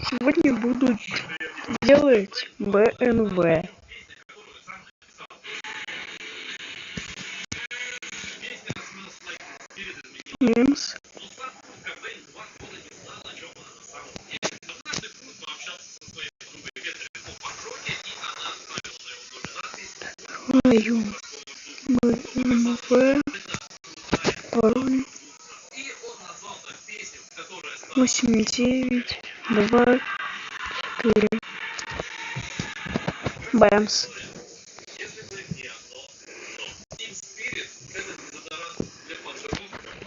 Сегодня буду делать БМВ. Мемс. Мою БМВ. Пароль 8924. Бэмс.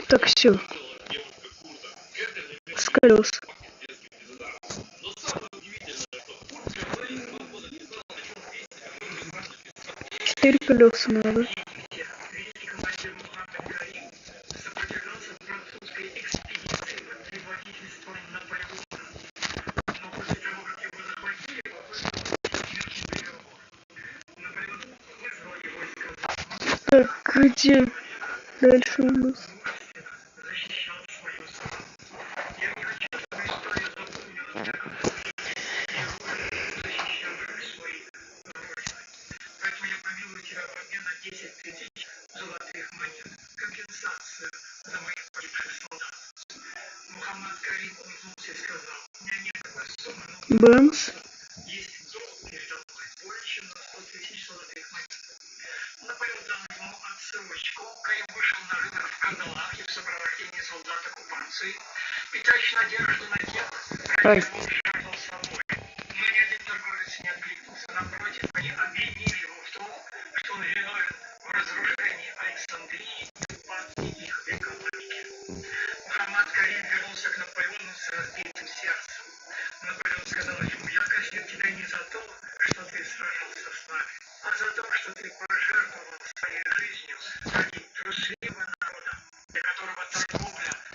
Так, все. С колес. 4 колеса надо. Так, где дальше у нас? Бэмс. Ай.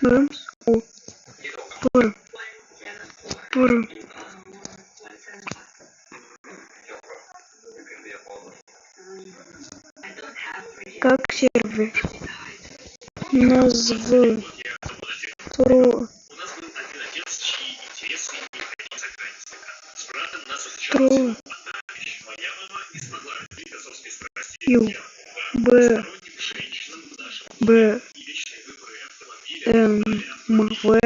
Бэмс. О. Пора. Как сервер? Назв. Тро. Ю. Б. М. В.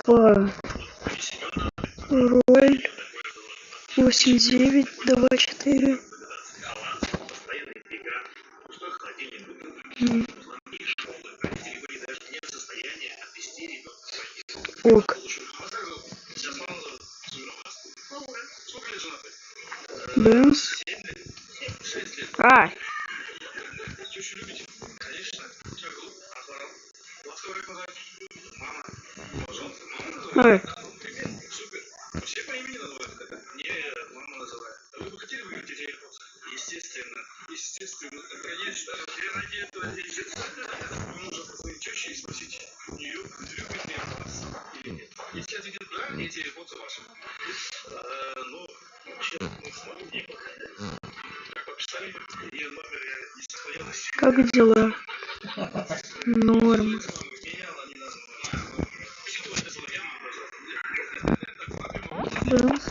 Пароль 8924. Ок. Бэмс. А. Ай. Как дела? Норм. Бэмс.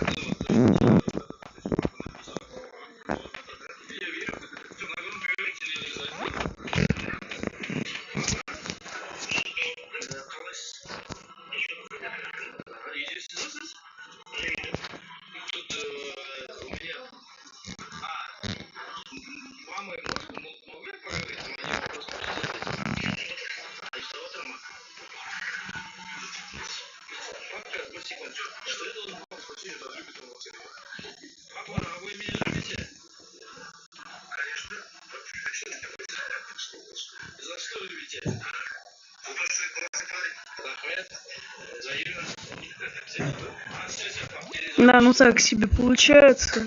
Да, ну так себе получается.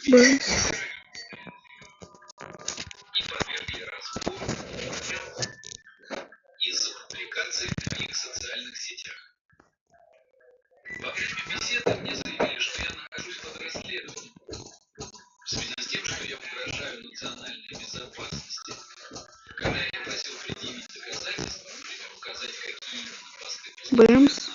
Бэмс. Бэмс.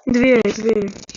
Двери. Бэмс.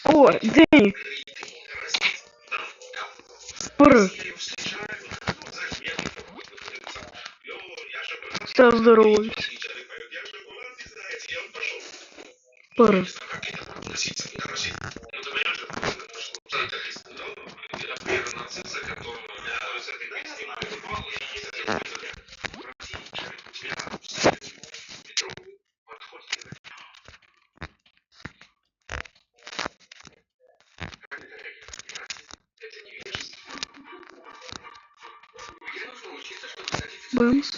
О, Дэнни. Стал здороваюсь. Пора. Бэмс.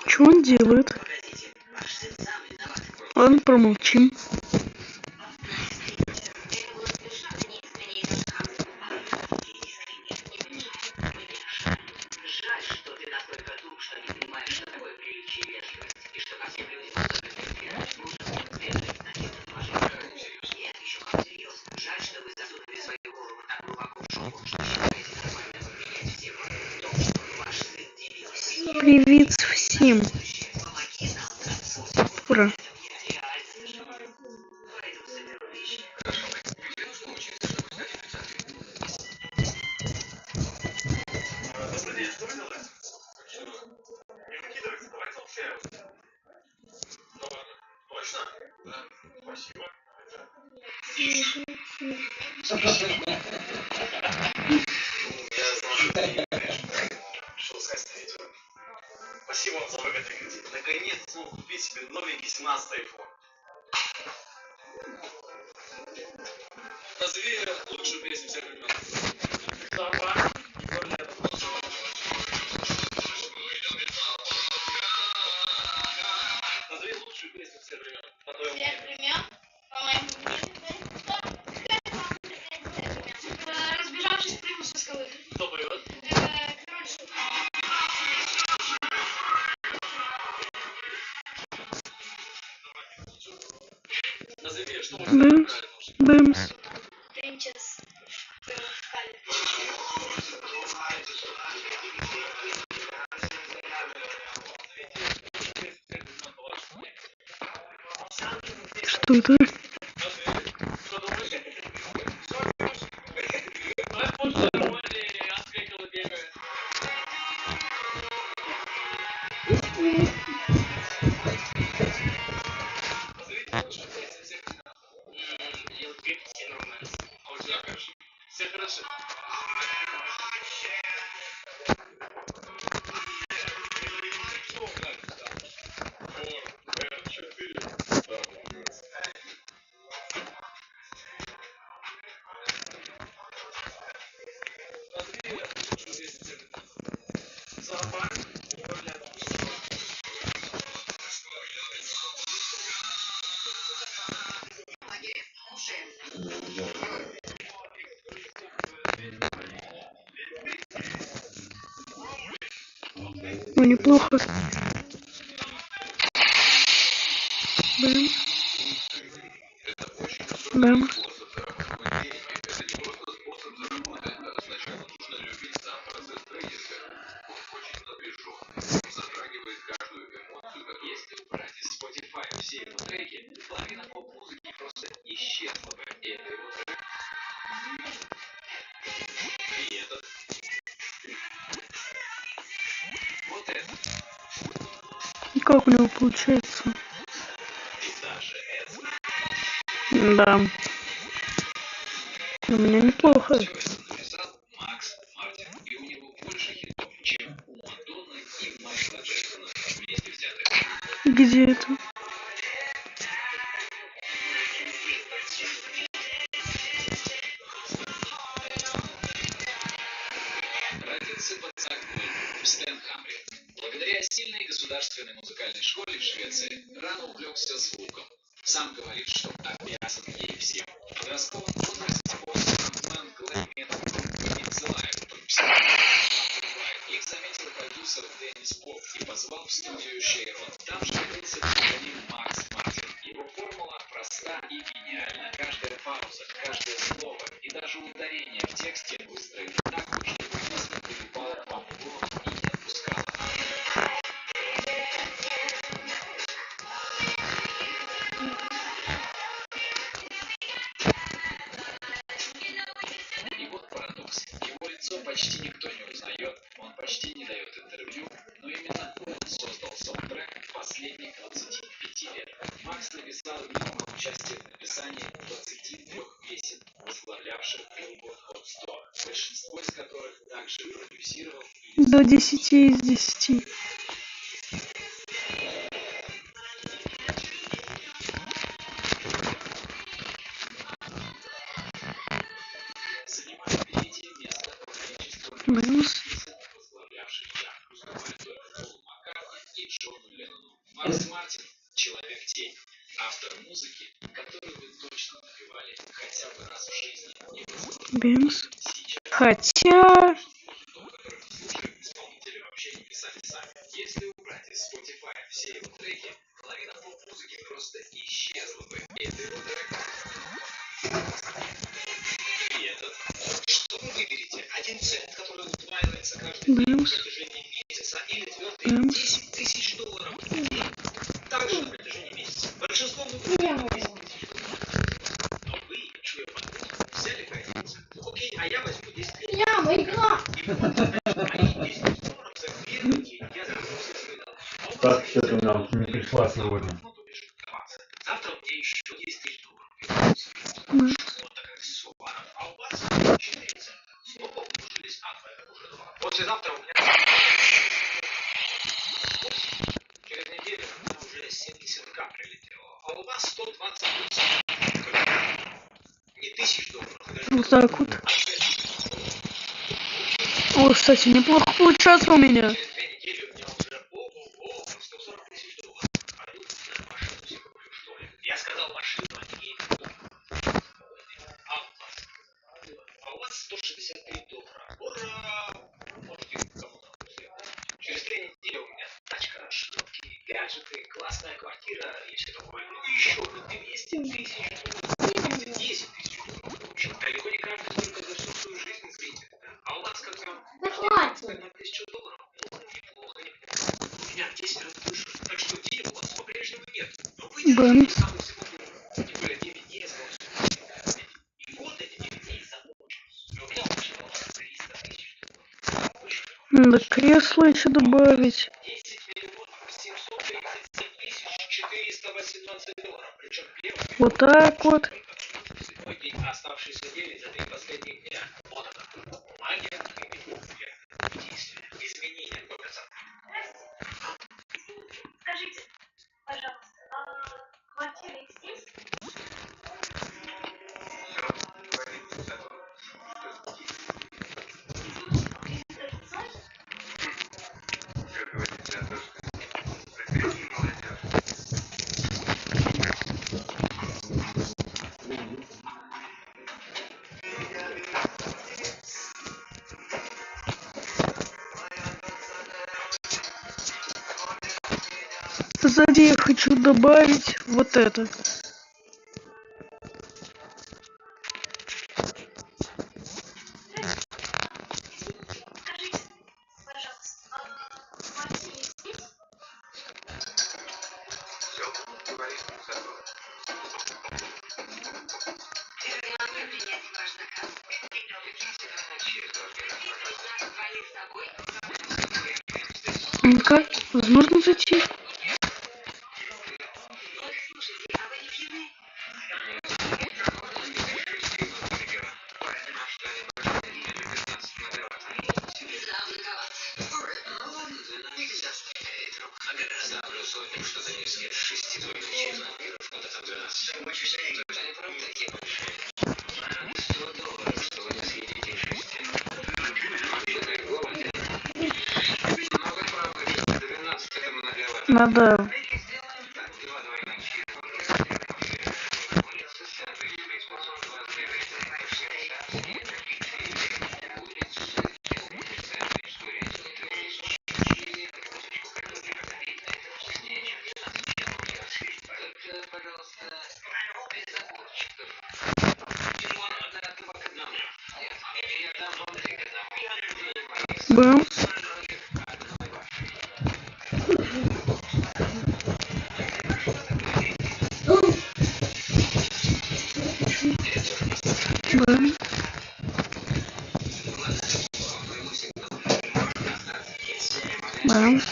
Что он делает? Ладно, промолчим. Привет всем. Ура. Спасибо вам за выгодный кредит. Наконец смог купить себе новенький 17 iPhone. Назови лучшую песню всех времен. Назови лучшую песню всех времен. Всех времен? По-моему, разбежавшись прыгнул со скалы. Кто поет? Король Шут. Назови, что Бэмс. Бэмс. Принцесс. Что это? Все хорошо. Ну, неплохо. Бэмс. Бэмс. Если убрать из Spotify все его треки, половина поп-музыки просто исчезла бы. И это его трек. И этот. Вот это. И как у него получается? И даже это. Да. У меня неплохо. Все это написал Макс Мартин. И у него больше хитов, чем у Мадонны и Майкла Джексона вместе взятых. Где это? Родился под Стокгольмом в Стенхамре. Благодаря сильной государственной музыкальной школе в Швеции рано увлекся звуком. Сам говорит, что обязан ей всем. В подростковом возрасте он фронтмен глэм-метал и Психо. Их заметил продюсер Деннис Поп и позвал в студию Шейрон. Там же родился псевдоним Макс Мартин. Его формула проста и гениальна. Каждая пауза, каждое слово и даже ударение в тексте выстроены так, чтобы песня прилипала вам в голос и не отпускала. И вот парадокс. Его лицо почти никто не узнает, он почти не дает интервью, но именно он создал саундтрек последних 25 лет. Макс написал минимум участие в написании 23 песен, возглавлявших Billboard Hot 100, большинство из которых также продюсировал и До 10 из 10. занимает третье место по количеству Бэмс. песен, возглавлявших чарт, уступая только Полу Маккартни и Джону Леннону. Макс Мартин – человек-тень, автор музыки, которую вы точно напевали хотя бы раз в жизни и возможно Бэмс. сейчас. Хотя... Том, который мы слушаем, исполнители вообще не писали сами. Если убрать из Spotify все его треки, половина поп-музыки просто исчезла бы. И это его трек. И этот. Что вы выберете? Один цент, который удваивается каждый день на Бэмс. протяжении месяца, или твердый Бэмс. 10 тысяч долларов в день, также на протяжении месяца. Большинство выберет 10 тысяч долларов. Но вы, чуя подвох, взяли границу. Окей, а я возьму 10 тысяч. Я выиграла. И вот, мои 10 тысяч долларов за первый день я заберу все свои долги. А у вас Так, есть что-то нам долги, не пришла сегодня. ну, то бишь, аванс. Завтра у меня еще 10 тысяч долларов. Бэмс. Вот такая сумма. А у вас 4 цента. Снова умножились на 2, это уже 2. Послезавтра у меня 8. Через неделю у меня уже 70к прилетело. А у вас 128. Не тысяч долларов, а даже Вот так вот. 6 долларов. О, кстати, неплохо получается у меня. Через 2 недели у меня уже ого-го 140 тысяч долларов. А тут на машину себе куплю, что ли. Я сказал машину, а не дом. А у вас? А у вас 163 доллара. Ура! Можете кому-то взять. Через 3 недели у меня тачка, шмотки, гаджеты, классная квартира и все такое. Ну еще бы 200 тысяч долларов. 10 тысяч долларов. В общем, далеко не каждый только за всю свою жизнь встретит. А у вас как там? Да хватит. На 1000 долларов? Ну, неплохо, неплохо. У меня в 10 раз больше. Так что денег у вас по-прежнему нет. Но вы Бэмс. держите самый всего долларов. Тем более 9 дней осталось. И вот эти 9 дней закончились. И у меня уже осталось 300 тысяч долларов. Очень Надо кресло еще добавить. 10 миллионов 737 тысяч 418 долларов. Причем первый. Вот так вот. Седьмой день, оставшиеся 9 за 3 последних дня. Вот она. Магия и действие. Изменения только Скажите, пожалуйста, квартира есть здесь? сзади я хочу добавить вот это. Скажите, пожалуйста, квартира здесь? Все, говори, готово. Я не могу принять ваш заказ. Ну-ка, возможно зайти? Слушайте, а вы не пьяны? Ставлю сотню, что-то не свет 6 ночи, что-то там 12. Они правда такие большие? $100, что вы не съедите 6. Много правда, 12 это многовато. Надо... Так, 2 двойных чизбургера, курица, сэндвич, бейсбол, 2 пожалуйста, без огурчиков. Тимон, да, 2 к 1. Нет, я дам вам 3 к 1. Бэмс. Бэмс. Бэмс.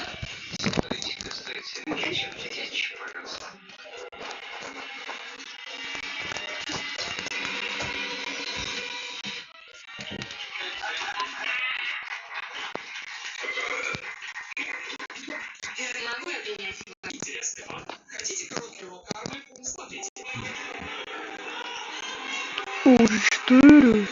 Могу я принять? Интересный вам. Хотите короткий урок кармы? Смотрите. Уже 4.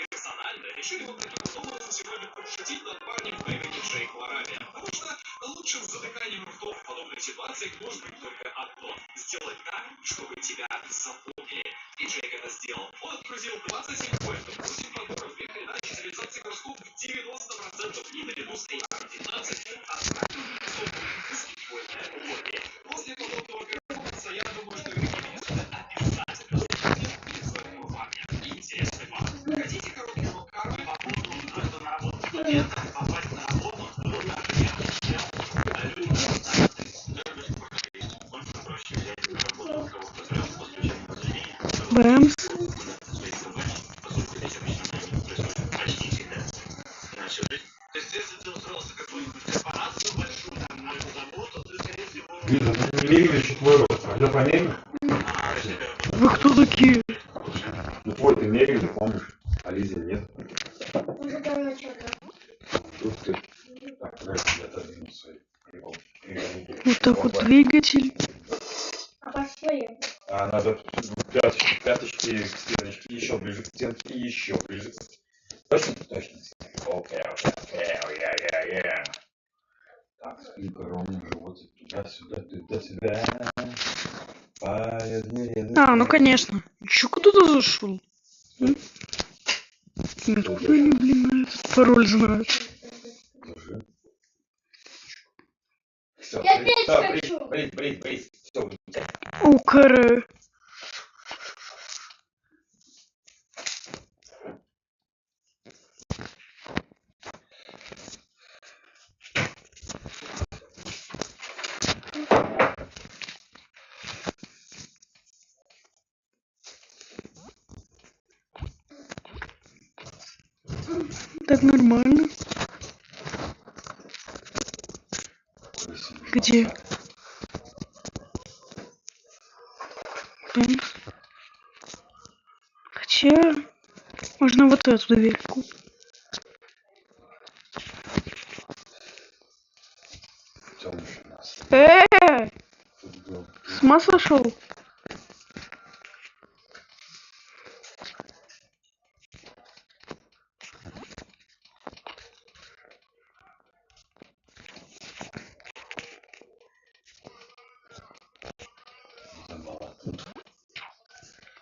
Персонально решили вот таким вот образом сегодня подшутить над парнем по имени Джейк Ларами. Потому что лучшим затыканием ртов в подобных ситуациях может быть только одно. Сделать так, чтобы тебя запомнили. И Джейк это сделал. Он отгрузил 27 поездов, 8 моторов и передачи цивилизации горшков 90% и наряду с AR-15 отправил после подобного перформанса я думаю, что Википедия обязательно запомнит своего парня. Интересный факт. Хотите короткий урок кармы? Нужно на работу студентам попасть на работу, но даже я не сделал. А люди больше проще взять на работу кого-то сразу после учебного заведения. Бэмс. Поскольку здесь обычно происходит почти всегда. На всю жизнь. То есть, если ты устроился в какую-нибудь корпорацию большую, там, на завод, то ты, скорее всего... Лиза, ты не меряешь твой рост. А я померил? Вы кто такие? Ну твой ты мерили, помнишь? А Лизе нет. Уже давно что-то. Тут ты. Так, подожди, я отодвину свои. Вот так вот двигатель. А пошли. А надо пяточки к стеночке, еще ближе к стенке, еще ближе. Точно? Точно. Окей. Так, спинка ровно, животик туда-сюда. А, ну конечно. Чё куда-то зашел? Откуда они, блин, этот пароль знают? Все, Я опять хочу. брись. Все, Укр. Так нормально. Где? Бэмс. Хотя можно вот эту дверьку. С ума сошел?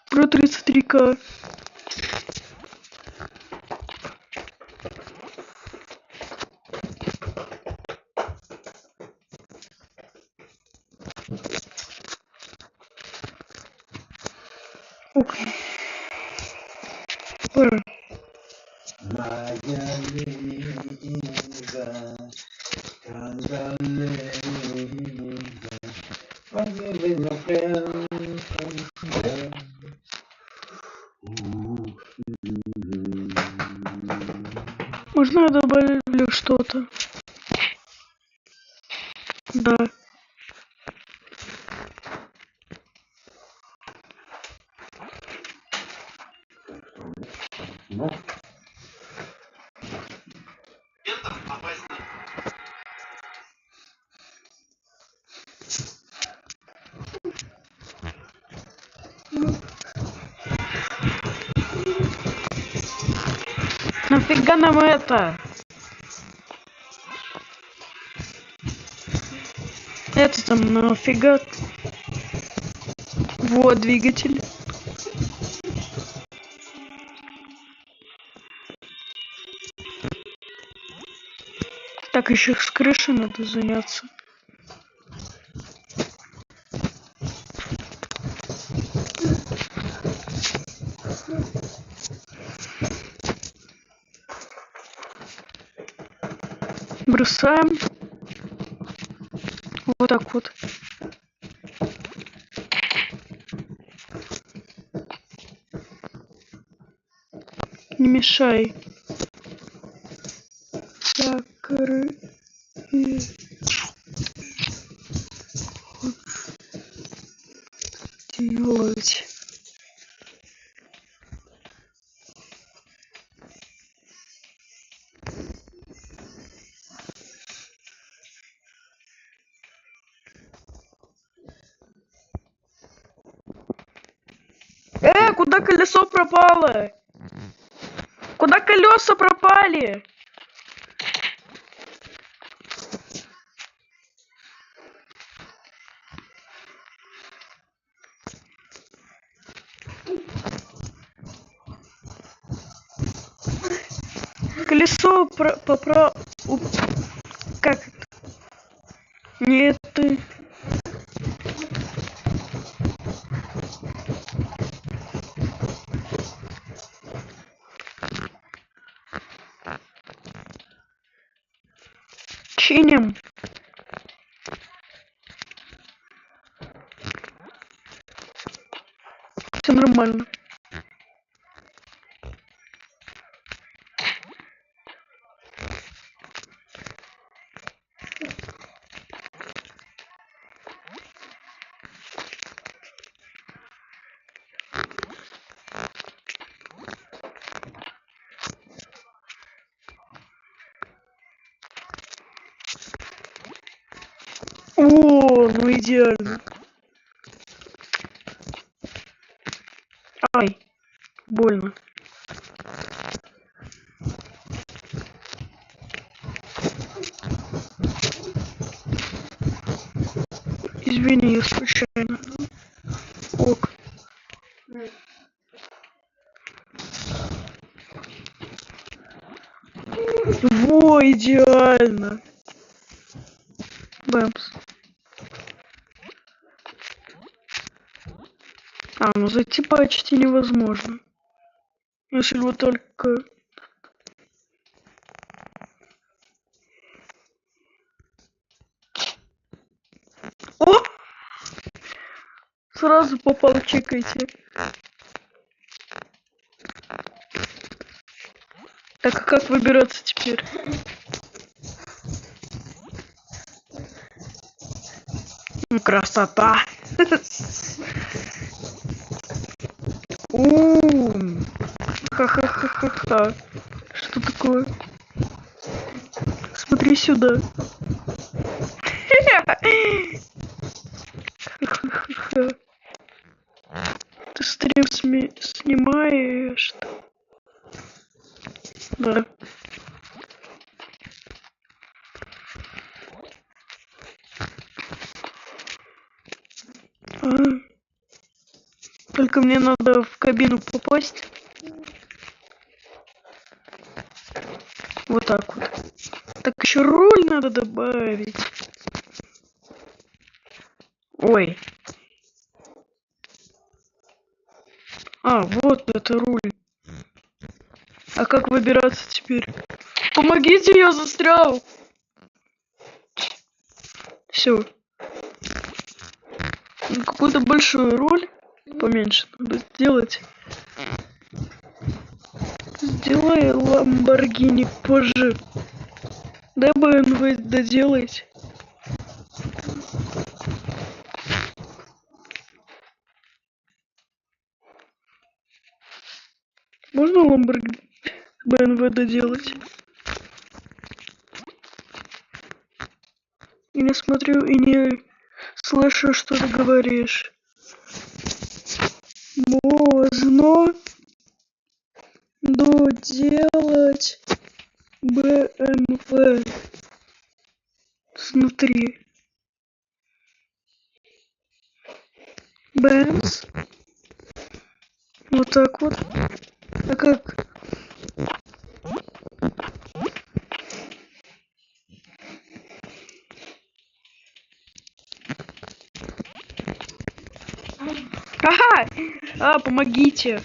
Про 33К. Моя Лиза, когда Лиза, поверь на Можно я добавлю что-то? Да. Ну, Центр опаснее. Нафига нам это? Это там нафига? Вот двигатель. Так, еще с крышей надо заняться. Бросаем. Вот так вот. Не мешай. Закрыть. Делать. Куда колесо пропало? Куда колеса пропали? Колесо как это? Нет, ты. Чиним. Все нормально. О, ну идеально. Ай, больно. Извини, я случайно. Ок. Во, идеально. Бэмс. Ну зайти почти невозможно. Если вы только... О! Сразу попал, чекайте. Так, а как выбираться теперь? Красота! Ха-ха-ха-ха-ха. Что такое? Смотри сюда. Ха-ха-ха-ха. Ты стрим снимаешь? Да. Только мне надо в кабину попасть. Вот так вот. Так еще руль надо добавить. Ой. А, вот это руль. А как выбираться теперь? Помогите, я застрял. Все. Какой-то большой руль. Поменьше надо сделать. Сделай Lamborghini позже. Дай BMW доделать. Можно Lamborghini BMW доделать? И не смотрю, и не слышу, что ты говоришь. Можно доделать BMW снутри. Бэмс. Вот так вот. А как? Ага! А, помогите.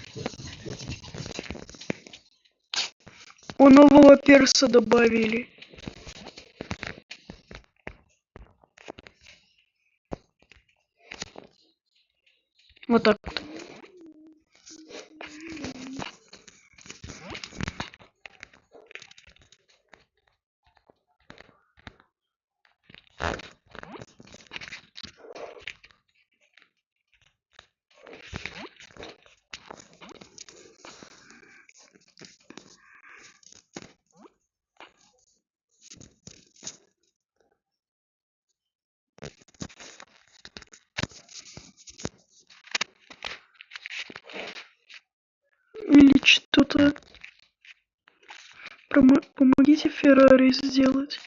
О, нового перса добавили. Вот так вот. Или что-то. Помогите Феррари сделать.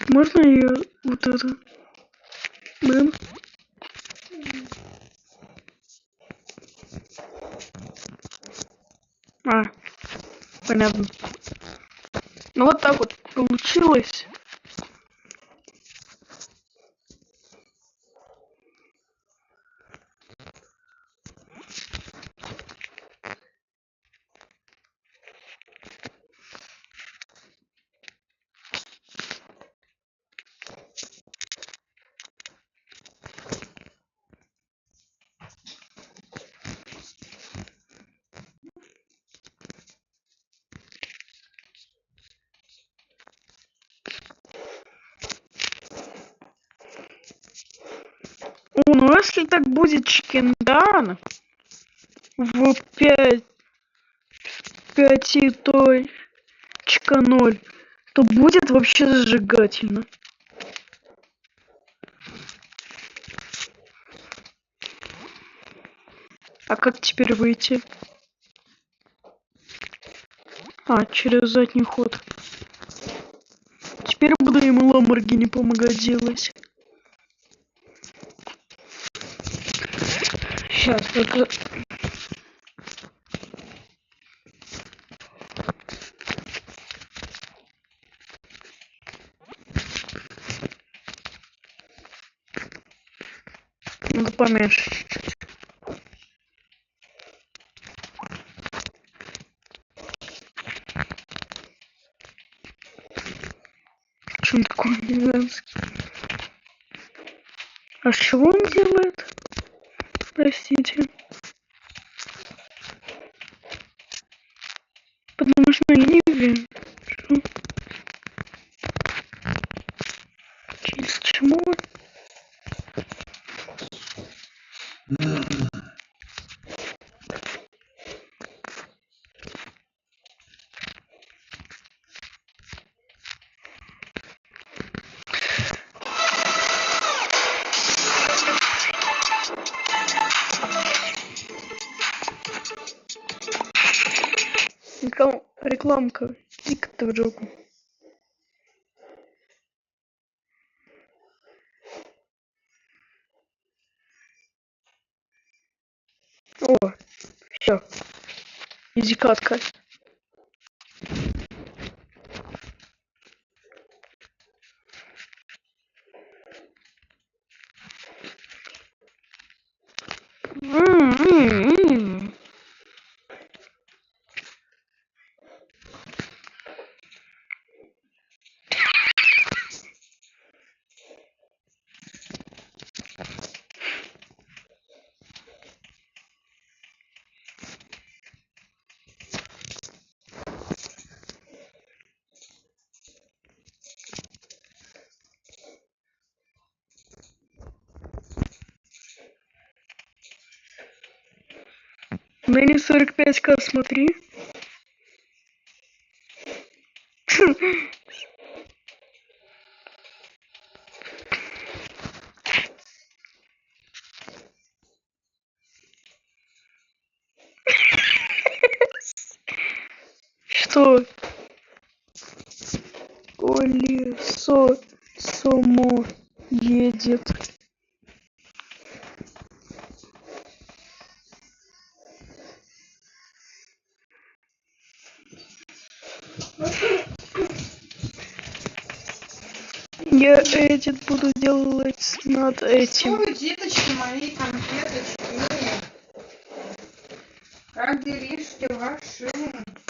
Можно ее вот это? Мэм? А, понятно. Ну вот так вот получилось. О, ну если так будет чикендан в 5.0, то будет вообще зажигательно. А как теперь выйти? А, через задний ход. Теперь буду ему Lamborghini помогать делать. Сейчас только... Надо поменьше чуть-чуть. Что он такой гигантский? А с чего он делает? Простите. Потому что я не вижу. Через чему? Рекламка. ТикТок. О, все. Иди катка. Ныне 45к, смотри. Что? Колесо само едет. Я эдит буду делать над этим. Что вы, деточки мои, конфеточки? Как делишки ваши?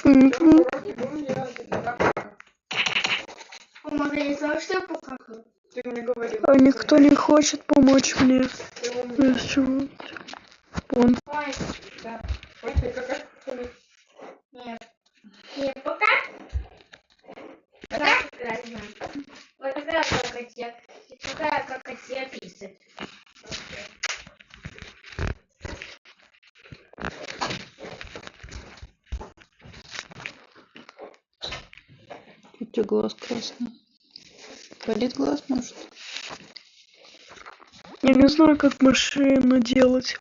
Мгм. Уроки будем делать или как? Мама, я не знала, что я покакаю. Ты мне говорила. А никто не хочет помочь мне. Ты умная. Из чего? Вон. Ой, Да. Ой, ты какая? нет. Нет, пока. Пока разная. Вот такая какотек. И такая какотек писать. У тебя глаз красный. Болит глаз, может? Я не знаю, как машину делать.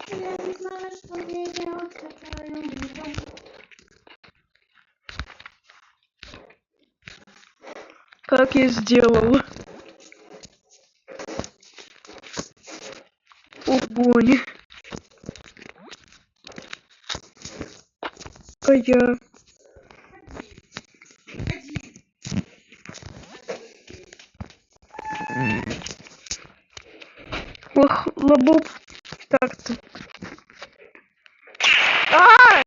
Я не знаю, что мне делать, какая я буду. Как я сделал. Огонь. А я. Ох, лобок. Так-то. А!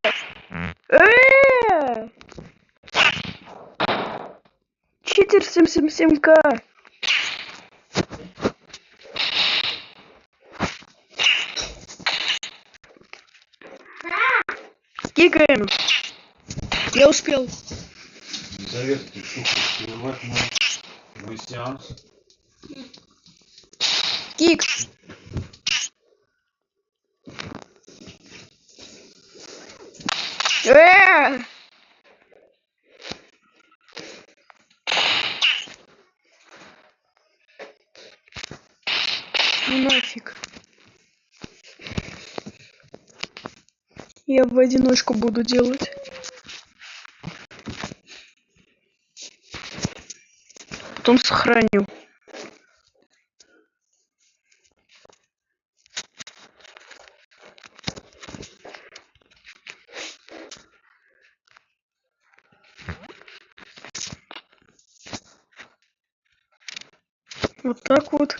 Читер 777к. Кикаем. Я успел. Советую шуху открывать мой сеанс. Кик. Ну нафиг. Я в одиночку буду делать. Потом сохраню. Вот так вот.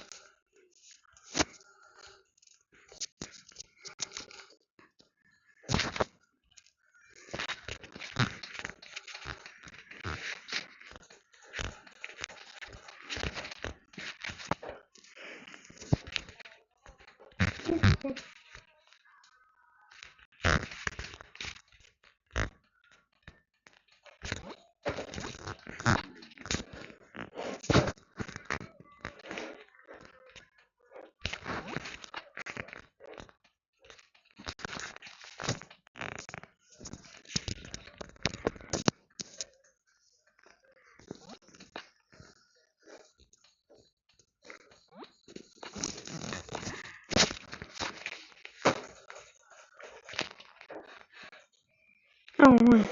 Ой.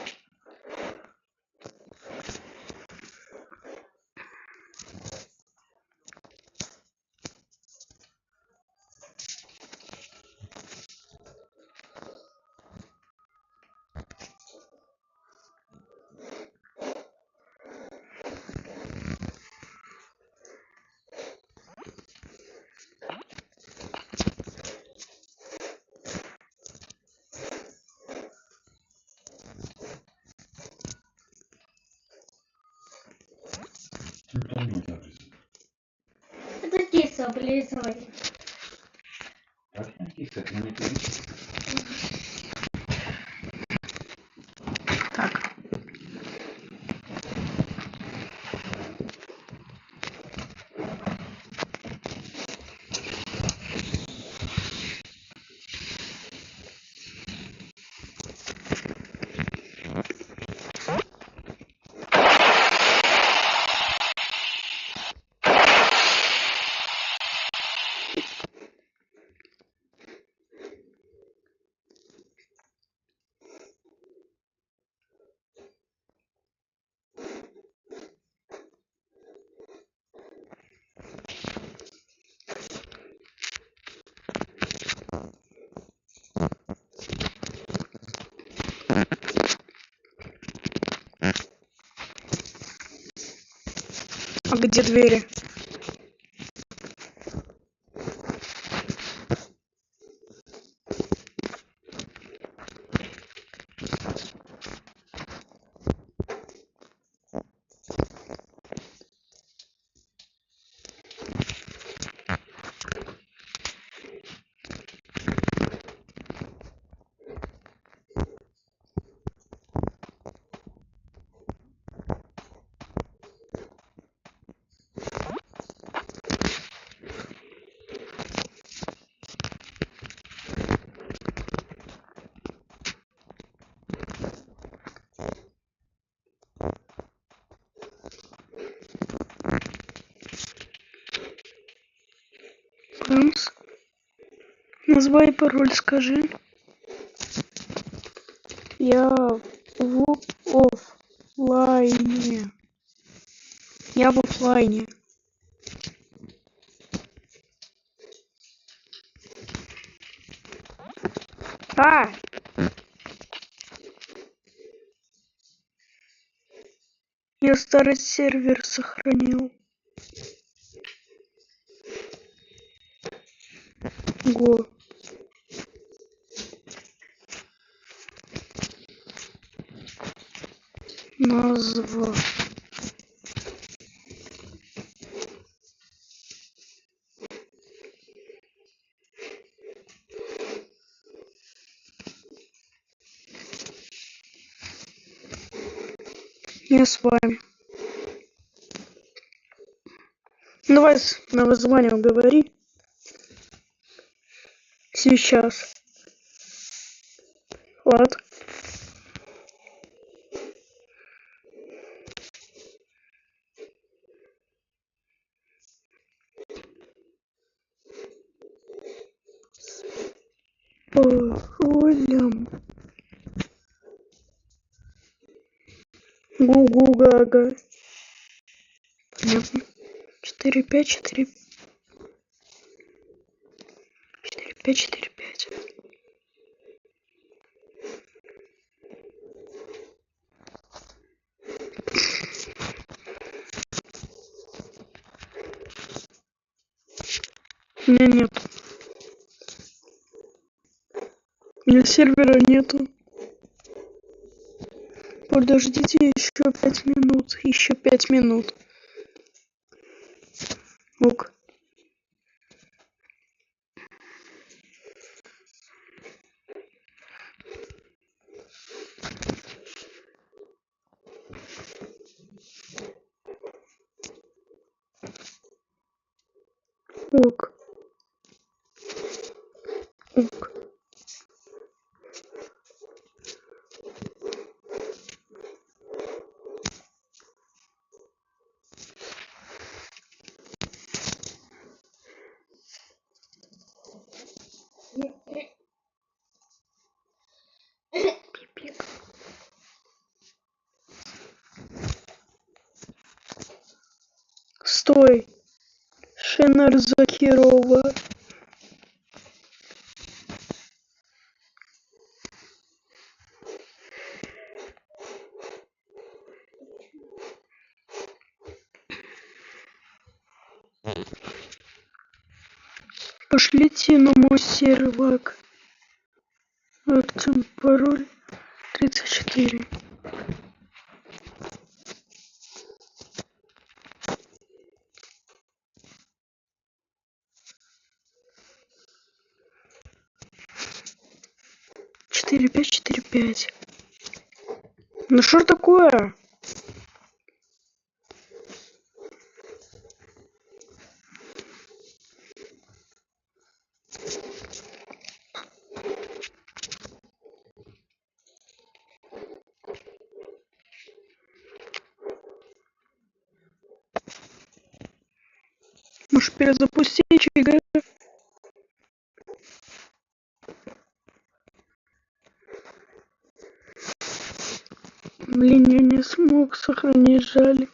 Это киса облизывай. Как не кисать, но не кисать. Так. А где двери? Франс? Назвай пароль, скажи. Я в офлайне. Я в офлайне. А! Я старый сервер сохранил. Го. Назва. Я с вами. Давай на вызвание говори. Сейчас. Ладно. Паролем. Гугу-гага. Понятно. 4-5, 4. 4-5, 4-5. У меня нет. У меня сервера нету. Подождите еще 5 минут. Еще 5 минут. Ок. Ок. Ок. Стой. Шенер Закирова. Пошлите на мой сервак. Артем, пароль 34. Четыре, пять, 4, 5. Ну что такое? Может перезапустить игру? Блин, я не смог сохранить, жаль.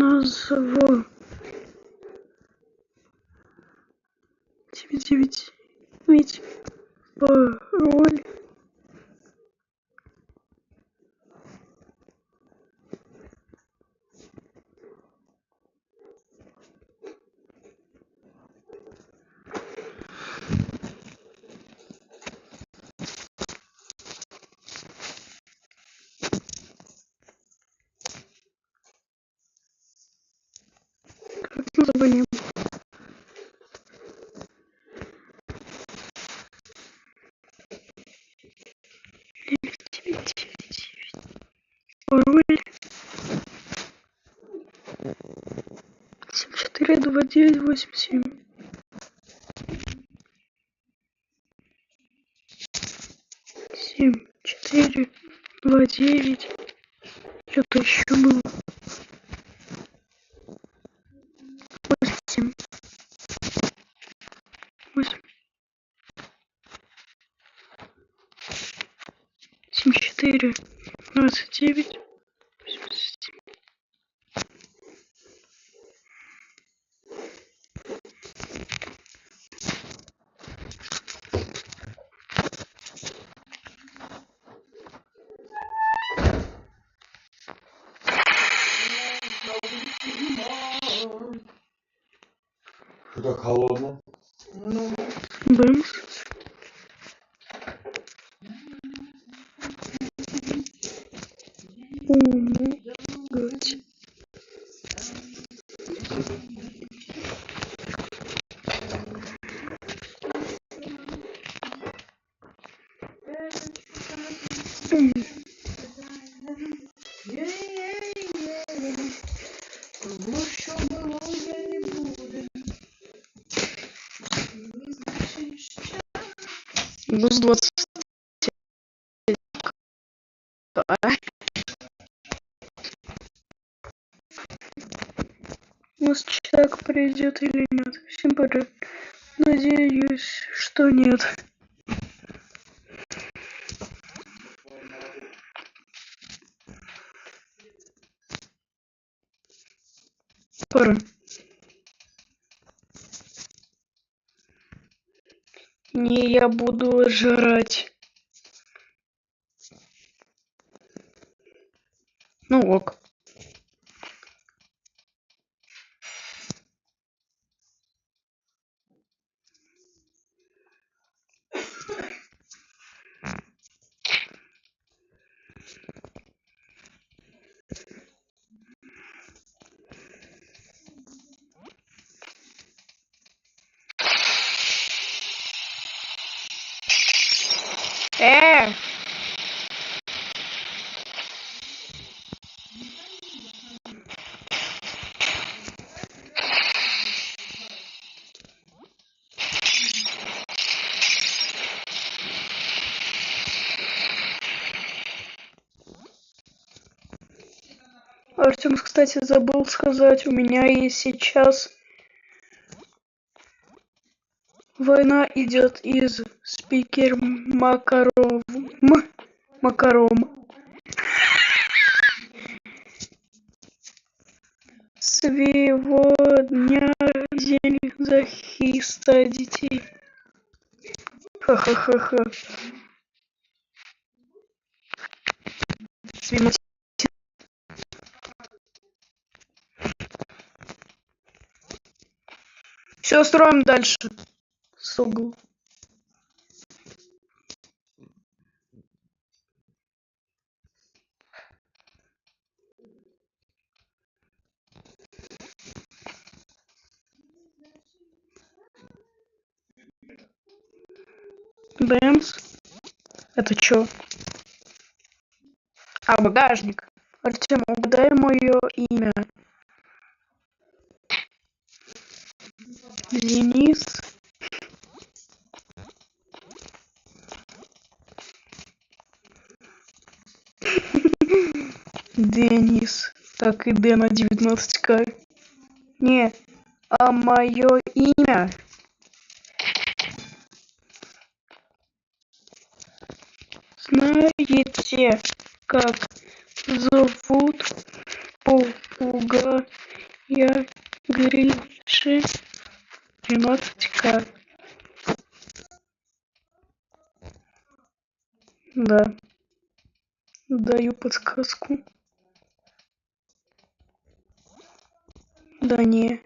назову 999 пароль. Как название? Пароль 742987. Семь, четыре, два, девять. Что-то еще было. 8. 8. 74, 29. 87. Что так холодно? Ну, Бэмс. Умогать. що було, вже не буде. Гуз 20. У нас человек придет или нет? Всем подряд. Надеюсь, что нет. Пора. Не, я буду жрать. Ну ок. Артем, кстати, забыл сказать, у меня и сейчас война идет из спикер Макаром. Сегодня день захиста детей. Ха-ха-ха-ха. Все, строим дальше. Сугл. Бэмс. Это чё? А, багажник. Артем, угадай мое имя. Денис. Денис. Так и Д на 19к. Не, а мое имя. Знаете, как зовут попугая Напиши 13к. Да. Даю подсказку. Да не.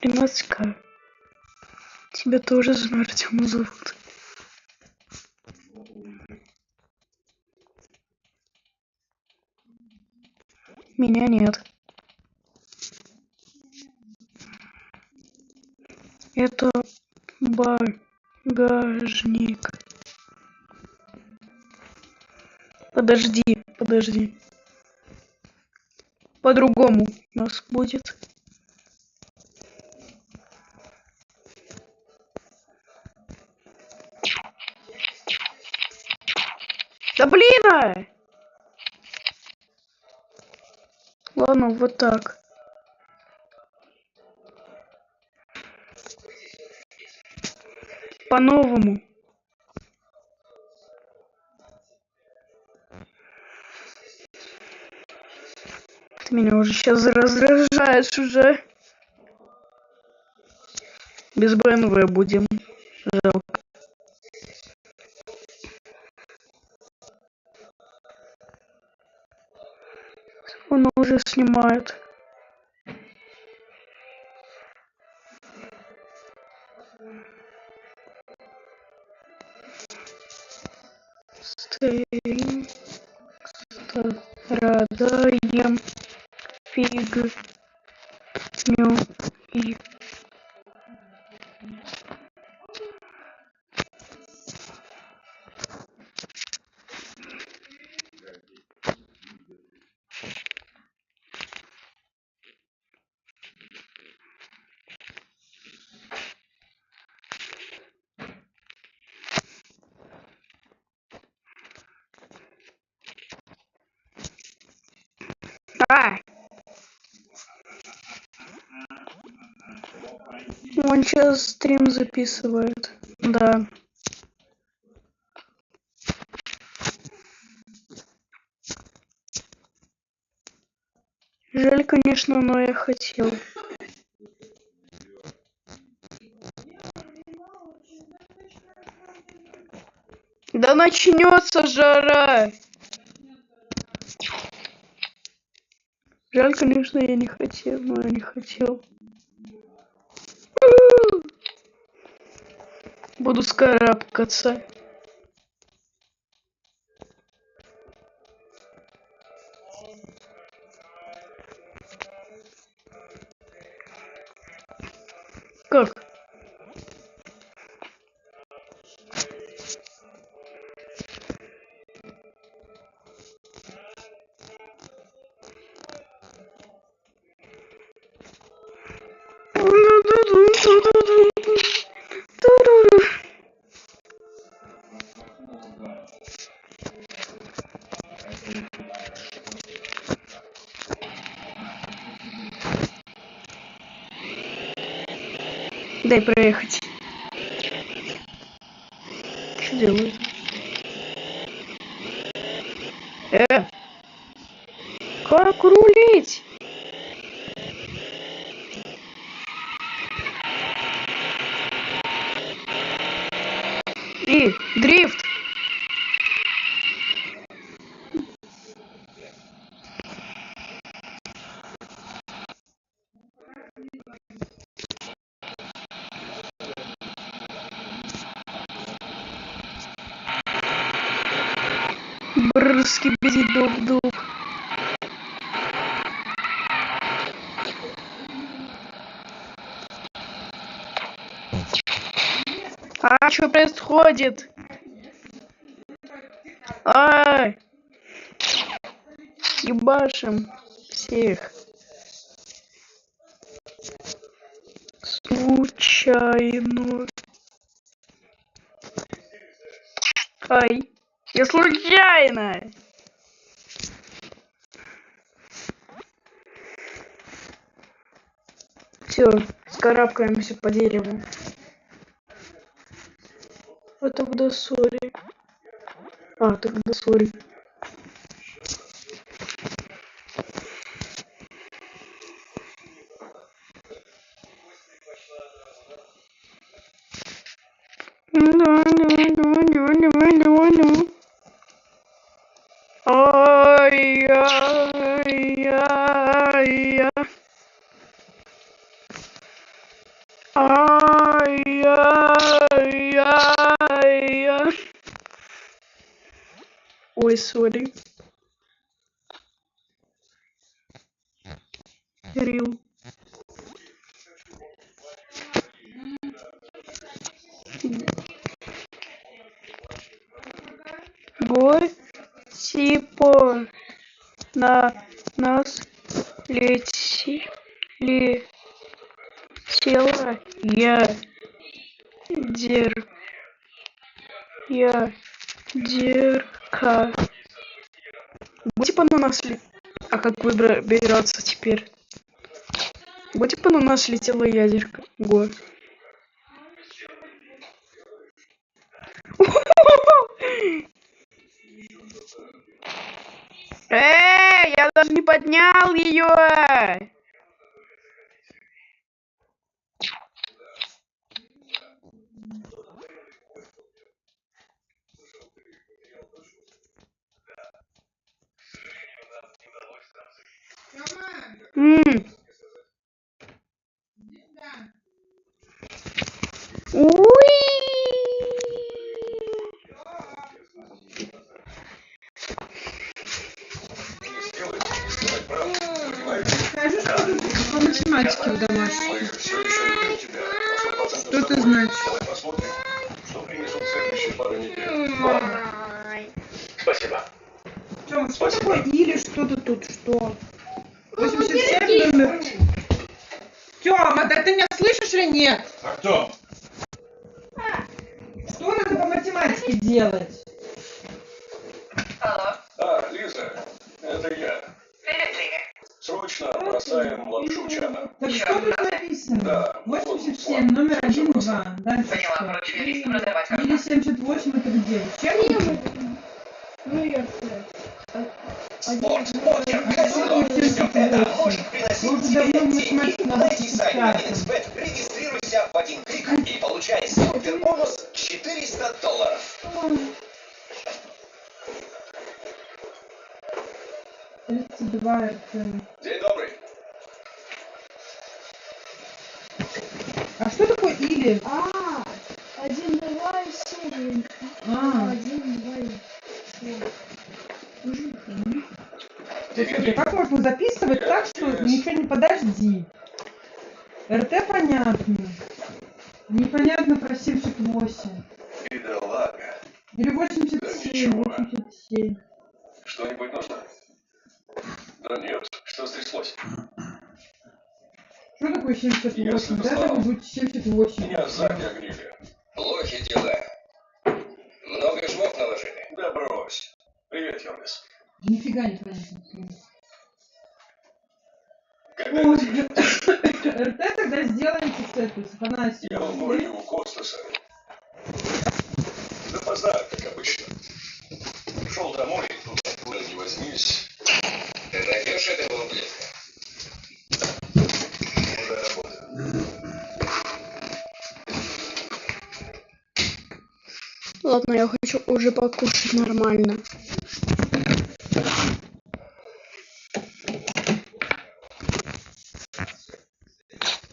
Ремаска. Тебя тоже же Артема зовут. Меня нет. Это багажник. Подожди. По-другому у нас будет. Да блин! Ладно, вот так. По-новому. Ты меня уже сейчас раздражаешь уже. Без БНВ будем. Жалко. Он уже снимает. Страдаем фигню и Он сейчас стрим записывает. Да. Жаль, конечно, но я хотел. Да начнется жара. Жаль, конечно, я не хотел, но я не хотел. Буду скарабкаться. Как? Дай проехать. Что делает? Как рулить? И дрифт. Брыски бери дуб. А что происходит? Ай! Ебашим всех. Случайно. Ай, я случайно. Все, скарабкаемся по дереву. А тогда сори. Тогда сори. Ай-яй-яй-я. Ай-яй-яй-я. Ой, сори. Рил. Типа на нас летела ядерка. Типа на нас А как выбираться теперь? Типа на нас летела ядерка. Го. Я даже не поднял ее. Уи! Скажи, что тут по математике в домашней. Что это значит? Что принесут следующие пару недель. Спасибо. Тём, что такое или что-то тут? Что? 87 номер. Тёма, да ты меня слышишь или нет? А кто? Что надо по математике делать? Лиза, это я. Срочно бросаем лапшу чана. Так что тут написано? Да. 87, номер 1, 2. Дальше что? Или 78 это где? Учебник? Ну, я Спорт, А что такое 78? Мы уже давно в математике на 85. Регистрируйся в один клик и получай супер бонус $400. День добрый. А что такое или? 1, 2, 7. 1, 2, Слушайте, как можно записывать так, что ничего не подожди? РТ понятно. Непонятно про 78. Бедолага. Или 87, 87. Что-нибудь нужно? Да нет, что стряслось? Что такое 78? Даже не будет 78. Меня сзади огрели. Плохи дела. Много жмот наложили. Да брось. Привет, Йоргас. Нифига не понятно. Когда Ой, это РТ тогда сделаем с Афанасием. я в море у Костаса. Допоздна, как обычно. Шел домой, тут откуда не возьмись. Ты найдешь этого ублюдка? До работы. Ладно, я хочу уже покушать нормально.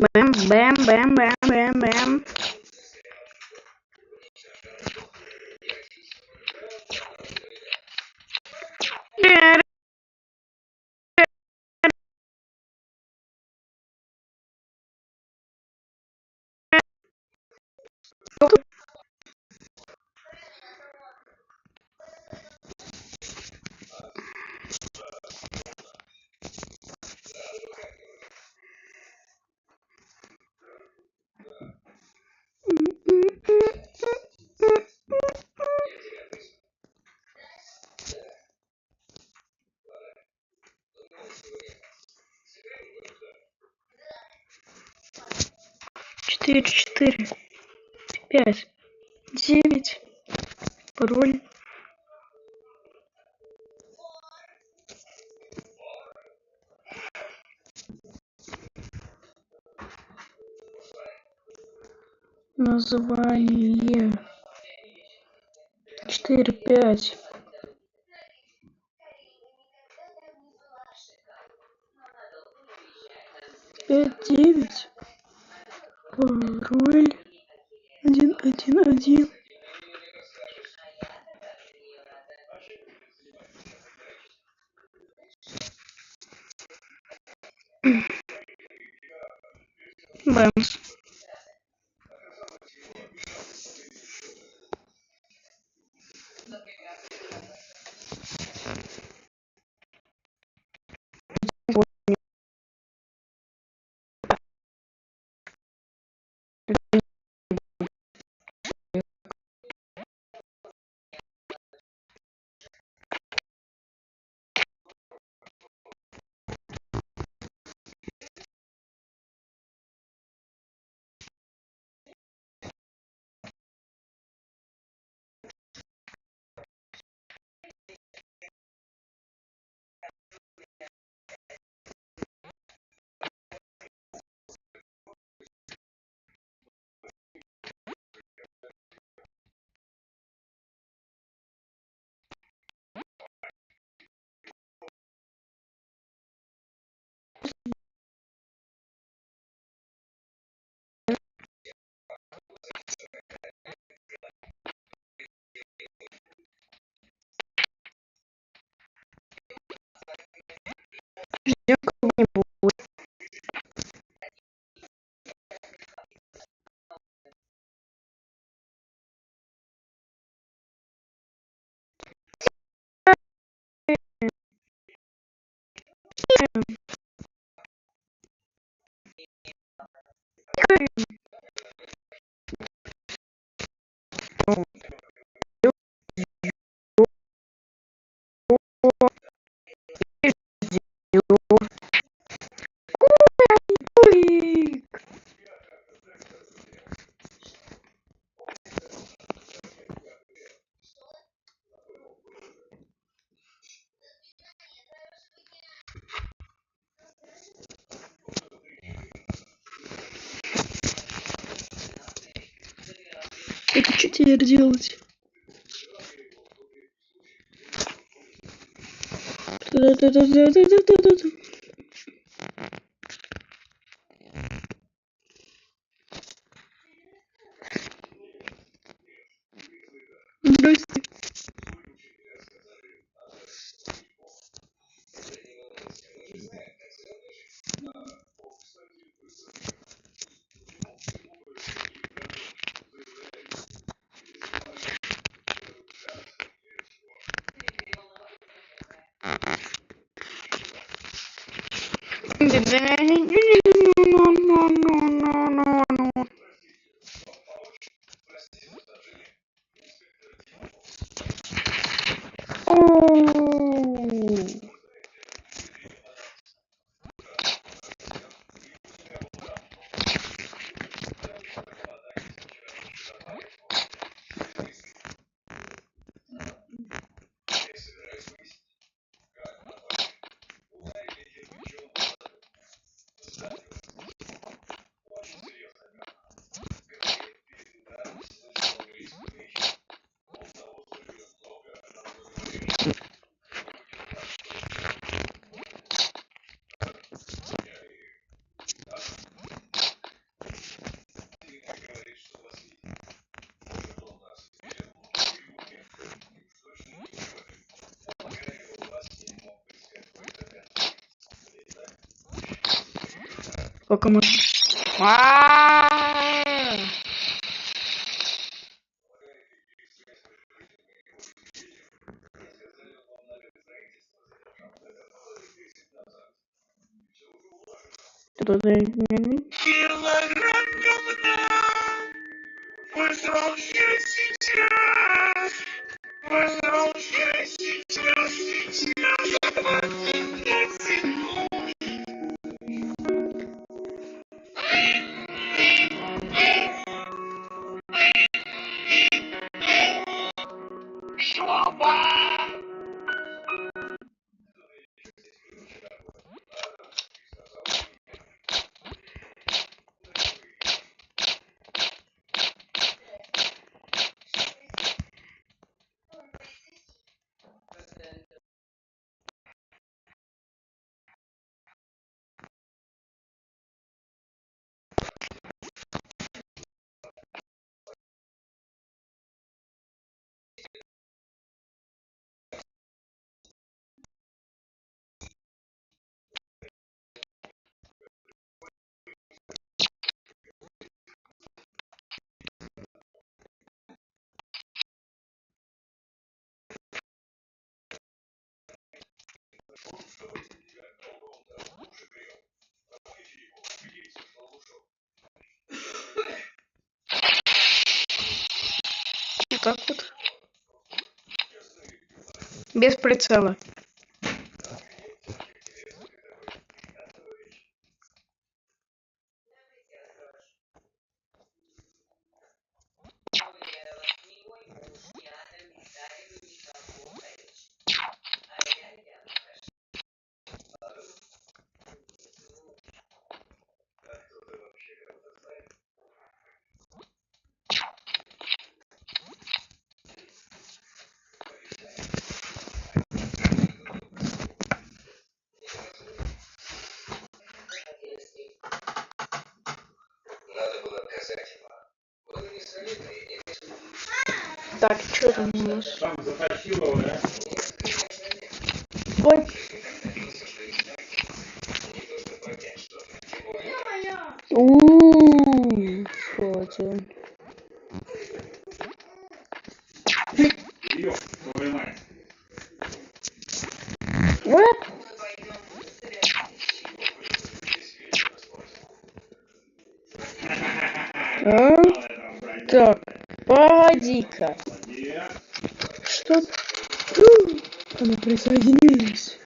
Бэм, бэм, бэм, бэм, бэм, бэм. 4, 4, 5, 9. Пароль. Название. 4, 5. 5, 9. Пароль. 1, 1, 1. Бэмс. Ждем кого-нибудь. Это что теперь делать? Здрасте. Пока мы... так вот. Без прицела. Надо было отказать ему. Вот и не солидный, и Так, что там у нас? Там затащил его, да? Ой. Фотин. Ёб твою мать. Так, погоди-ка. Что? Она присоединилась.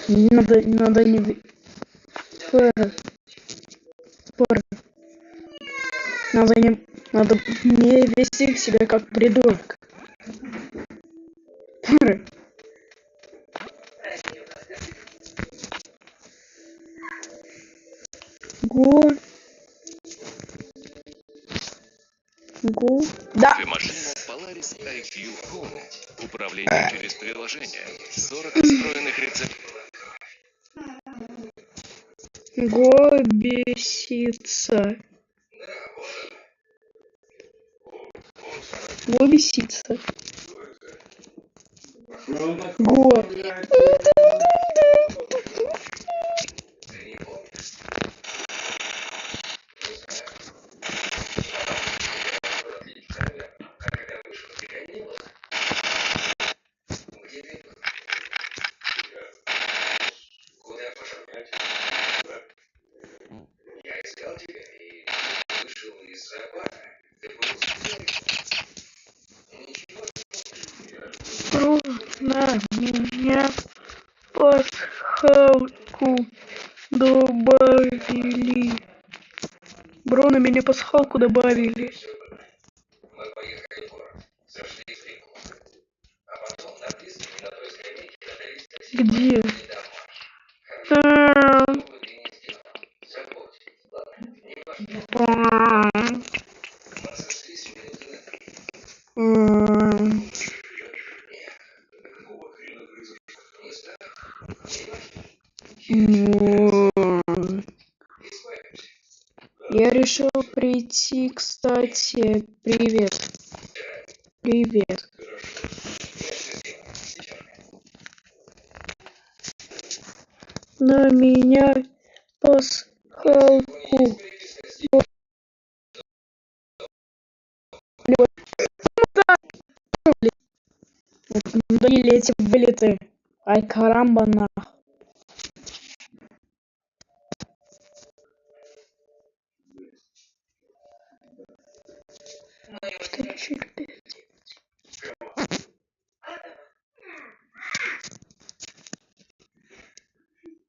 Надо не... Пора. Надо не вести себя как придурок. Пора. Го. Да. Машина Polaris IQ Home. Управление через приложение. 40 встроенных рецепторов. Го бесится. Го бесится. Го. На меня пасхалку добавили. Бро, на меня пасхалку добавили. мы поехали в город, зашли в реку. А потом на Приске на той скамейке дождались такси. Где? Я решил прийти, кстати. Привет. Привет. На меня пасхалку. Надоели эти вылеты. Ай, карамба, нах.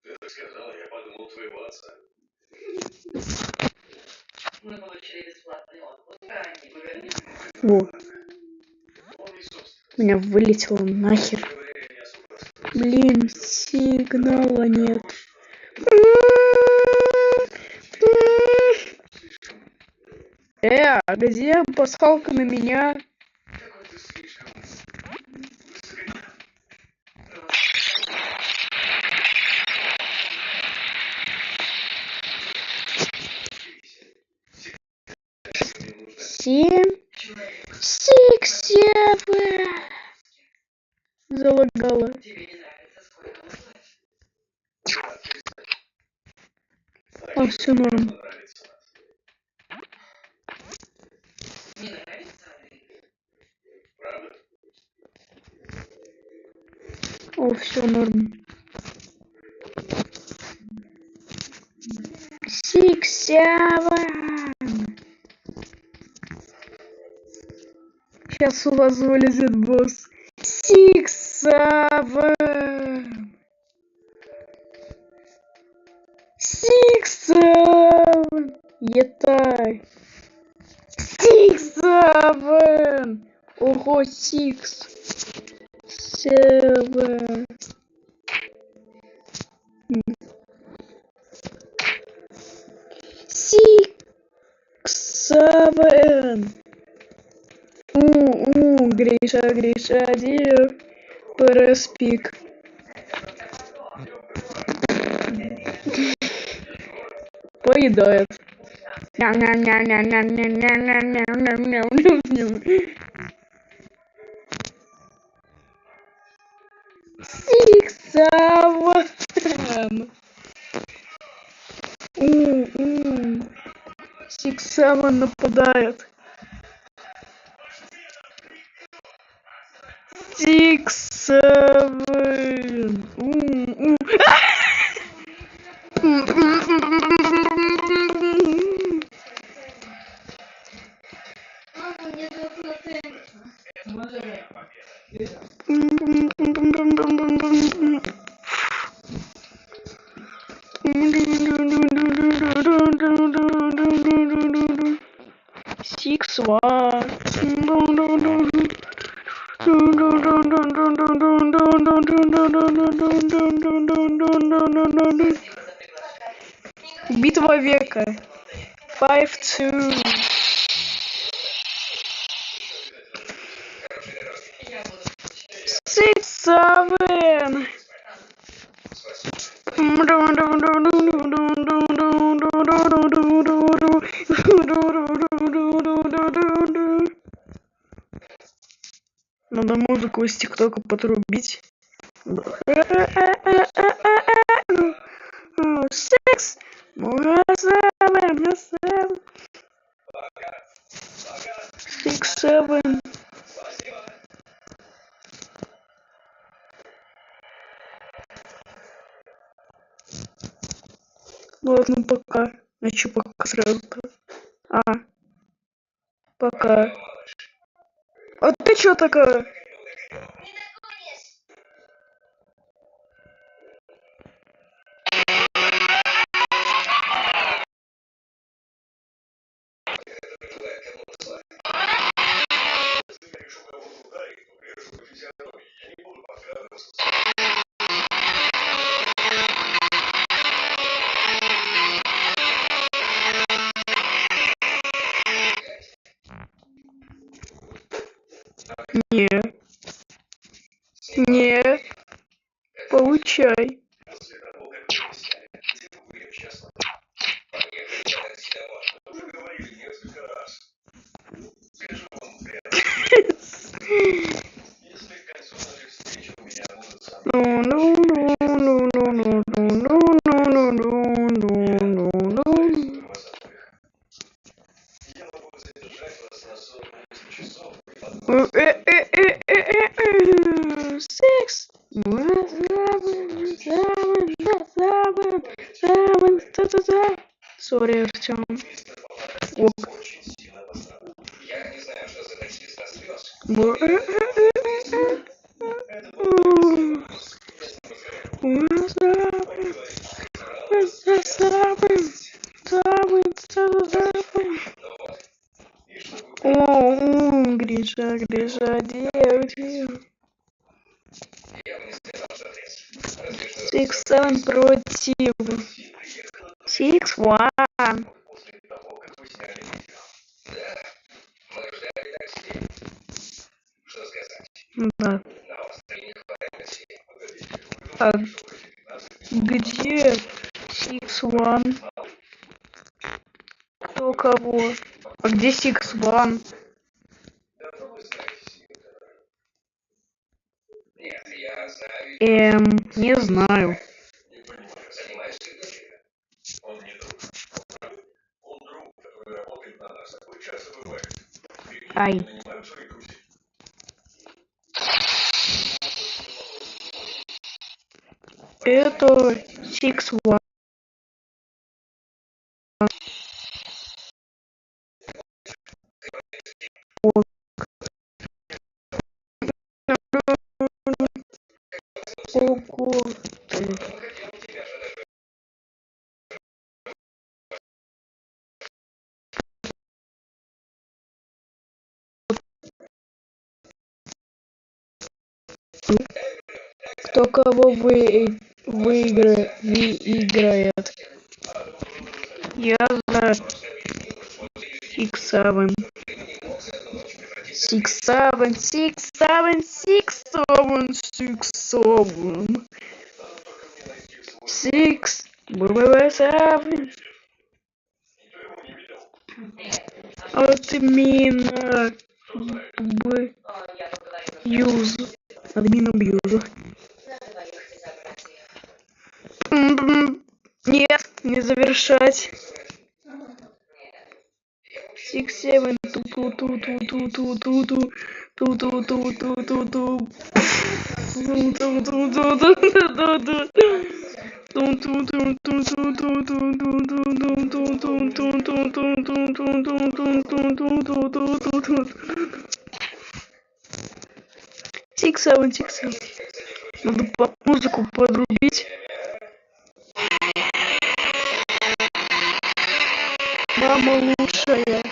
Ты так сказала, я подумал твоего отца. Мы получили бесплатный отпуск, а они повернули. Во. Меня вылетело нахер. Блин, сигнала нет. А где пасхалка на меня? Six, seven. Залагала. А, все норм. О, все норм. Six, seven. Сейчас у вас вылезет босс. 6-7. 6-7. Етай. 6-7. Ого, 6-7. 6-7. Гриша, dear. Переспик. Поедает. Сиксава нападает. 6-7. Мама, мне заплатили. Six one. Битва века. 5-2. 6-7. Надо музыку из ТикТока подрубить. 6. 6-7. Ладно, пока. А чё пока сразу-то? Пока. А ты чё такая? Не. Получай. Six. Сори, Артем. Я не знаю, что за таксист освез. Гриша, девочка. Я бы не сказал, что тряс. Разве что 6-7 против. 6-1. после того, как вы сняли видео. Да, мы ждали такси. Что сказать? Да. На острове не хватает такси. А где 6-1? Кто кого? А где 6-1? Нет, я знаю. Не знаю. Занимаюсь игрой. Он не друг. Он друг, который работает на нас. Такое часто бывает. Ай. Нанимаем своих друзей. Это 6-1. Кто кого выиграет? Я за X7. Админа бьюз. Админа бьюз. Нет, не завершать. 6-7 6-7. Надо музыку подрубить. Мама лучшая.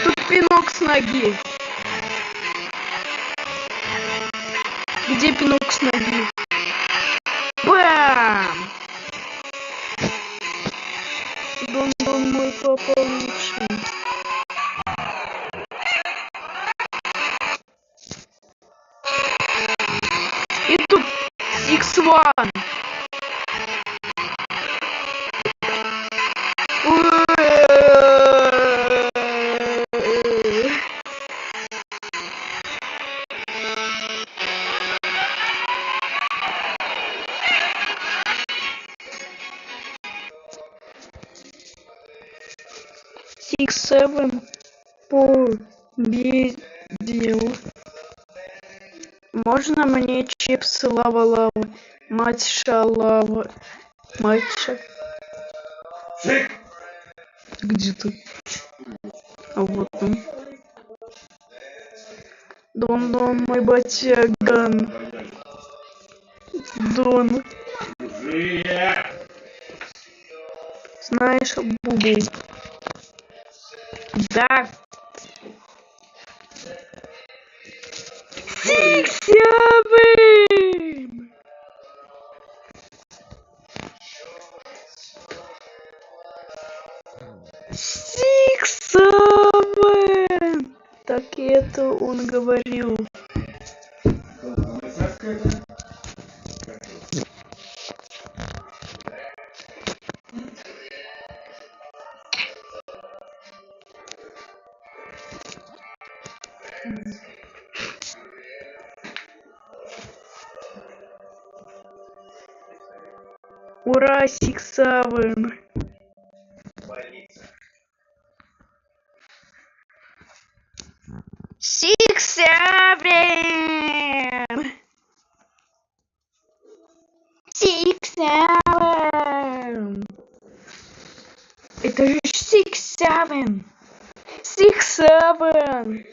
Тут пинок с ноги. Где пинок с ноги? Бам! Дон мой папа лучший. И тут 6-1. X7 победил. Можно мне чипсы лава-лава? Матча лава. Матча. Где ты? А вот он. Дон, мой батяган. Дон. Знаешь, Бубу. Да. 6-7. Так это он говорил. Ура, 6-7. Это же 6-7. 6-7.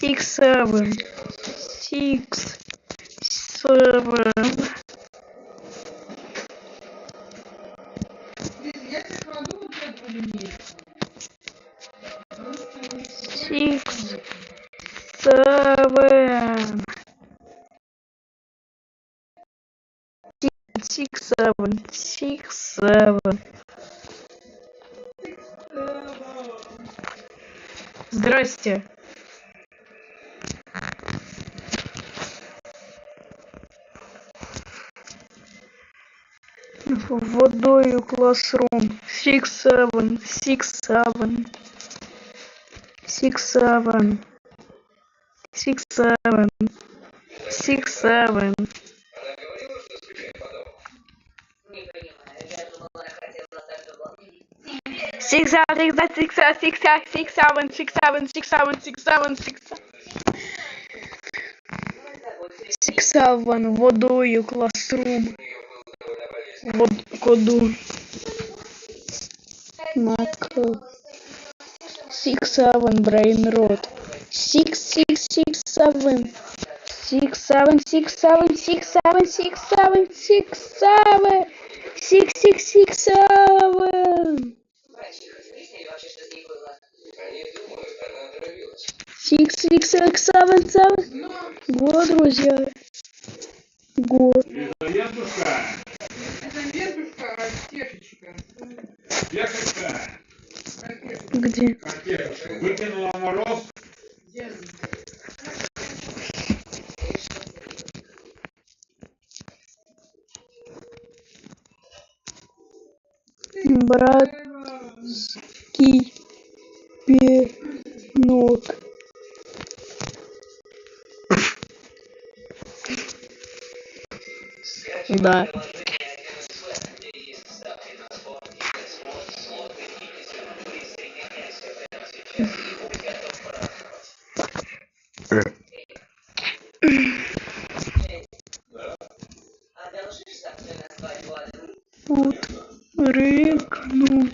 6-7. 6-7. 6-7. Я тебе кладу вот эту линейку. 6-7. 6-7. Здрасте. Водою классрум. 6-7. 6-7. 6-7. 6-7. 6-7. Она говорила, что спички подал. Не понимаю, я думала, она хотела так же было. 6-7. Сиксаван, водою, классрум, коду, мак, сиксаван, брейнрот, сиксаван, сиксаван, сиксаван, сиксаван, сиксаван, сиксаван, сиксаван. Сиксаван, го, друзья, го. Лизаветушка, Заветушка, Артешечка. Пешечка, Где? Артешечка, выкинула мороз. Братский пенок. Да. Вот, рыкнул.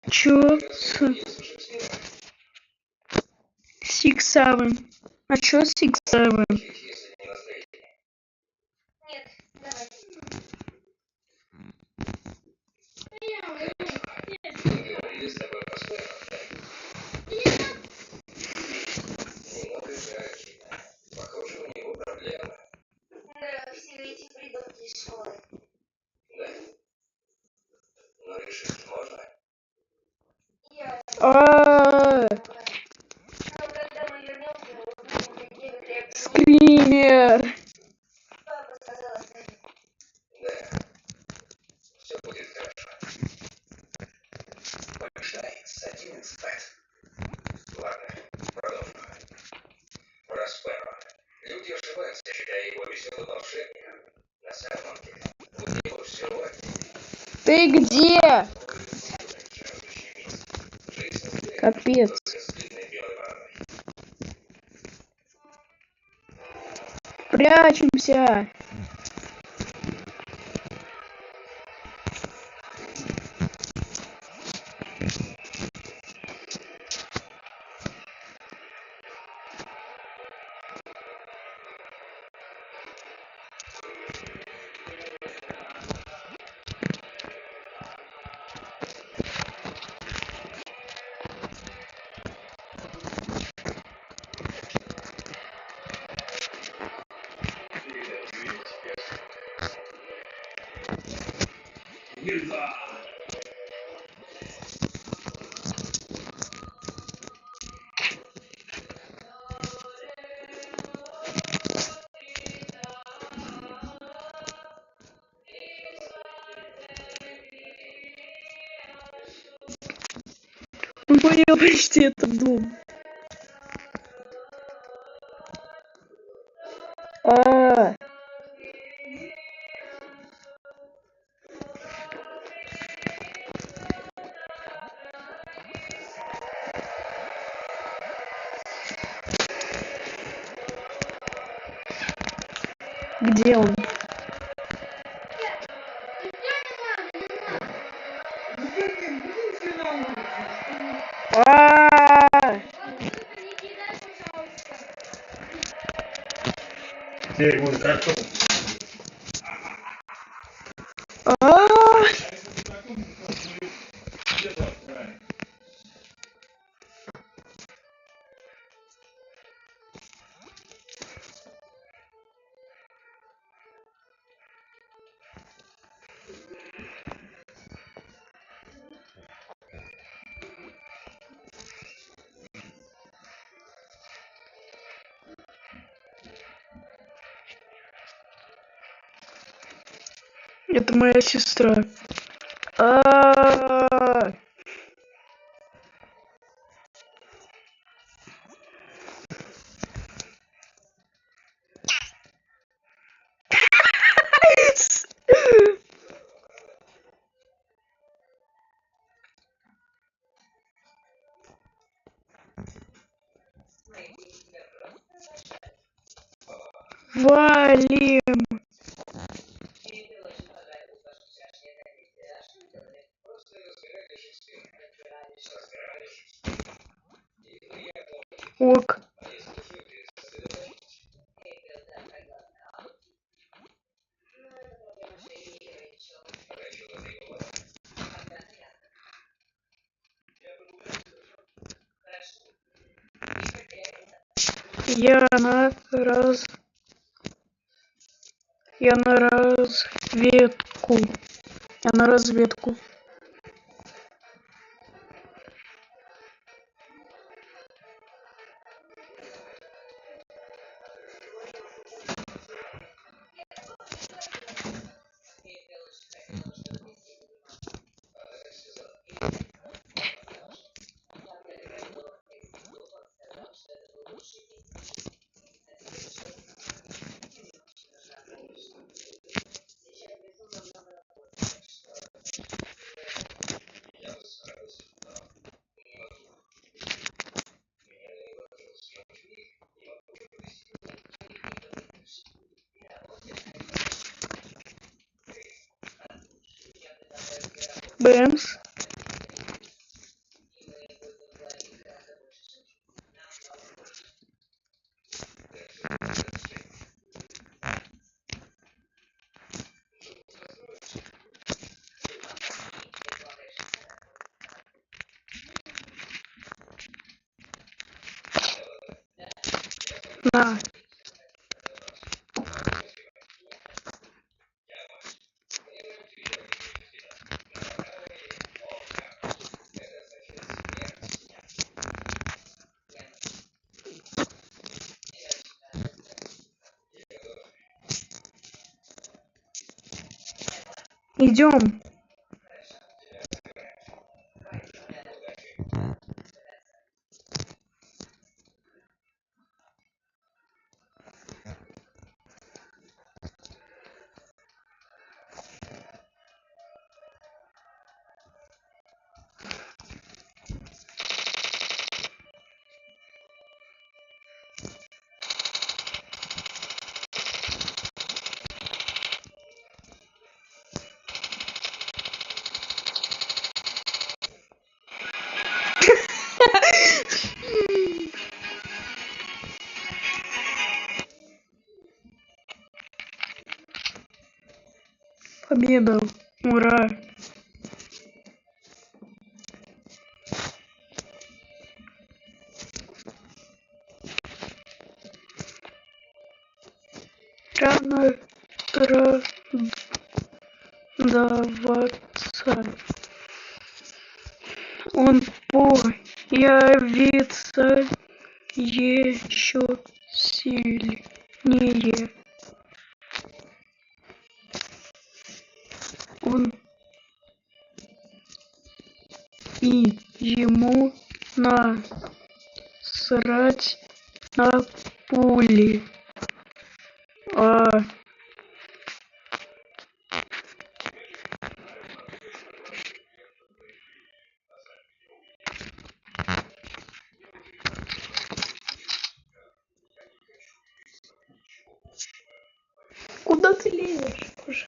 Чё с Сиксавен? А чё Сиксавен? Похоже, у него проблемы. Да, все эти придурки из школы. Да? Но решить можно? Скример. Да. Все будет хорошо. Побеждай с 11 лет. Ладно, продолжим. Про Спэра. Люди ошибаются, считая его веселым волшебником. На самом деле, у него все Ты где? Капец. Прячемся. Понял почти это дом. Где он? Где ему карту? Это моя сестра. А-а-а. Валим. Ок. Я на разведку. Я на разведку. Бэмс. На. Идем. Победа. Ура. Рано радоваться. Он появится еще сильнее. Он и ему насрать на пули. Куда ты лезешь? Боже.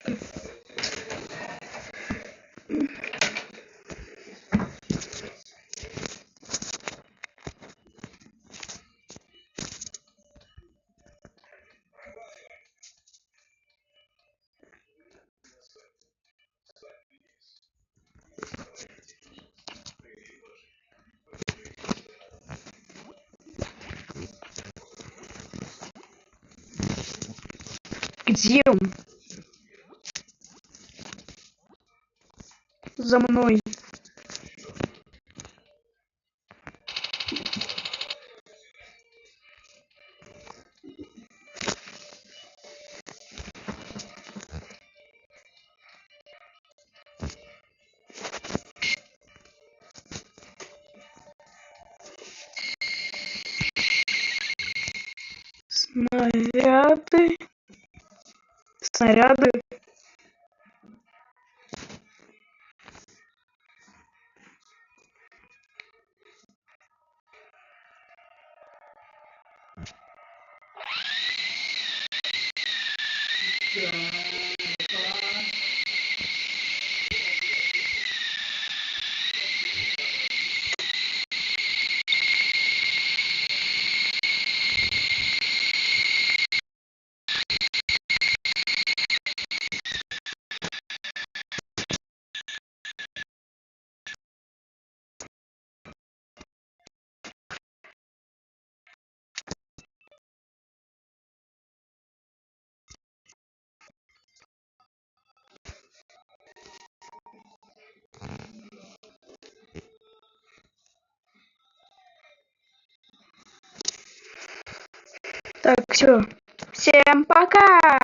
Где он? За мной. Снаряды. Снаряды. Так, все. Всем пока!